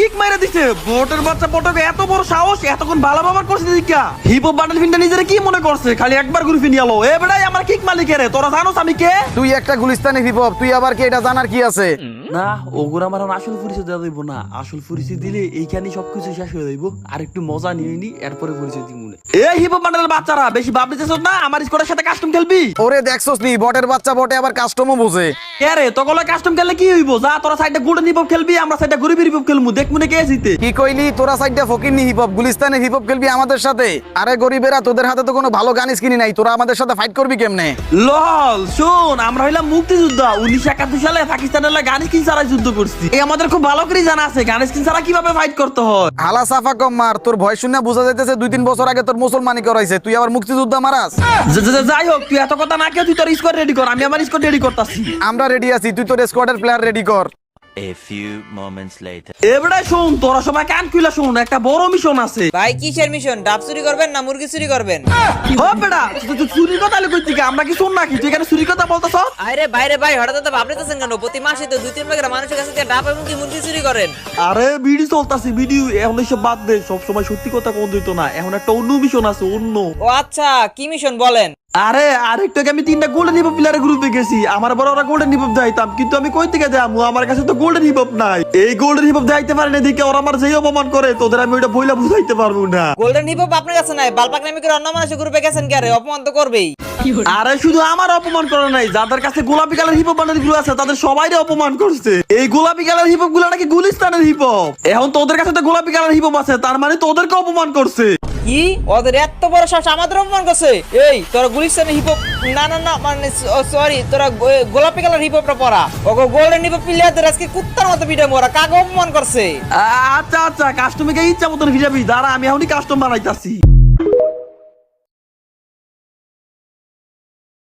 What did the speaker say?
Kick মাইরা দিছে। বটের বাচ্চা বটকে এত বড় সাহস, এতক্ষণ ভালো ব্যবহার করছে দিকা। হিপ হপ বান্ডেল ফিনটা নিজের কি মনে করছে, খালি একবার ঘুরে ফিনিয়ে আলো। এ বেড়াই আমার কিক মালিক রে, তোরা জানোস আমি কে? তুই একটা গুলিস্তানি হিপ হপ, তুই আবার কি এটা জানার কি আছে? না ওগুলো আমার আসল পরিচয় দেওয়া যাইব না। আসল পরিচয় দিলে এইখানে সবকিছু শেষ হয়ে যাইব। আর একটু মজা নিয়ে নি, এরপরে পরিচয় দিব মনে। এই হিপ হপ বান্ডেলের বাচ্চারা বেশি ভাব দিতেছ না, আমার স্কোয়াডের সাথে কাস্টম খেলবি? ওরে দেখছস নি, বটের বাচ্চা বটে আবার কাস্টমও বোঝে। কে রে তোগুলো কাস্টম খেললে কি হইব? যা তোরা সাইডে গোল্ডেন হিপ হপ খেলবি, আমরা সাইডে গরিবের হিপ হপ খেলমু, দেখমু না কে জিতে। কি কইলি? তোরা সাইডটা Fakirni hip hop, গুলিস্তানি hip hop খেলবি আমাদের সাথে? আরে গরিবেরা, তোদের হাতে তো কোনো ভালো গান স্কিনি নাই, তোরা আমাদের সাথে ফাইট করবি কেমনে? লল শোন, আমরা হইলাম মুক্তিযোদ্ধা। 1971 সালে পাকিস্তানের লাগে গান স্কিন ছাড়া যুদ্ধ করছি। এই আমাদের খুব ভালো করে জানা আছে গান স্কিন ছাড়া কিভাবে ফাইট করতে হয়। হালা সাফা কম মার, তোর ভয় শুনে বোঝা যাইতেছে 2-3 বছর আগে তোর মুসলমানি করাইছে, তুই আবার মুক্তিযোদ্ধা মারাস? যাই হোক, তুই এত কথা না কেউ, তুই তোর স্কোয়াড রেডি কর, আমি আমার স্কোয়াড রেডি করতেছি। আমরা রেডি আছি, তুই তোর স্কোয়াডের প্লেয়ার রেডি কর। A few moments later. এবারে শোন, তোরা সবাই কান খুইলা শোন, একটা বড় মিশন আছে। ভাই কিসের মিশন? ডাব চুরি করবেন না মুরগি চুরি করবেন? ও বেটা, তুই চুরির কথা কই থেকে? আমরা কি শুন নাকি তুই এখানে চুরির কথা বলতাছ? আরে বাইরে ভাই, হঠাৎ তো ভাবতেছেন কেন? প্রতি মাসে তো 2-3 প্যাকেট মানুষের কাছে থেকে ডাব এবং কি মুরগি চুরি করেন। আরে ভিডিও চলতাছে, ভিডিও এখন এসব বাদ দে, সব সময় সত্যি কথা কোন দিত না। এখন একটা অন্য মিশন আছে, অন্য। ও আচ্ছা, কি মিশন বলেন? আরে আরেকটু আগে আমি 3টা গোল্ডেন হিপ হপ প্লেয়ারের গ্রুপে গেছি। আমার বড় ওরা গোল্ডেন হিপ হপ যাইতাম, কিন্তু আমি কই থেকে যাবো? আমার কাছে তো গোল্ডেন হিপ হপ নাই। এই গোল্ডেন হিপ হপ যাইতে পারে না দিকে ওরা আমার যেই অপমান করে, তোদের আমি ওইটা বইলা বুঝাইতে পারবো না। গোল্ডেন হিপ হপ আপনার কাছে নাই, বালপাক নামে করে অন্য মানুষের গ্রুপে গেছেন কে? আরে অপমান তো করবেই। আরে শুধু আমার অপমান করে নাই, যাদের কাছে গোলাপি কালার হিপ হপ বান্ডেল গুলো আছে তাদের সবাইরে অপমান করছে। এই গোলাপি কালার হিপ হপ গুলো নাকি গুলিস্তানের হিপ হপ। এখন তোদের কাছে তো গোলাপি কালার হিপ হপ আছে, তার মানে তোদেরকে অপমান করছে। কি? ওদের এত বড় সাহস আমাদের অপমান করছে? এই তোরা গুলিস্তানের হিপ হপ, না না না মানে সরি, তোরা গোলাপি কালার হিপ হপটা পরা। ওগো গোল্ডেন হিপ হপ প্লেয়ারদের আজকে কুত্তার মতো পিঠে মোরা কাকে অপমান করছে? আচ্ছা আচ্ছা, কাস্টমারকে ইচ্ছা মতন ভিজাবি, দাঁড়া আমি এখনই কাস্টম বানাইতাছি।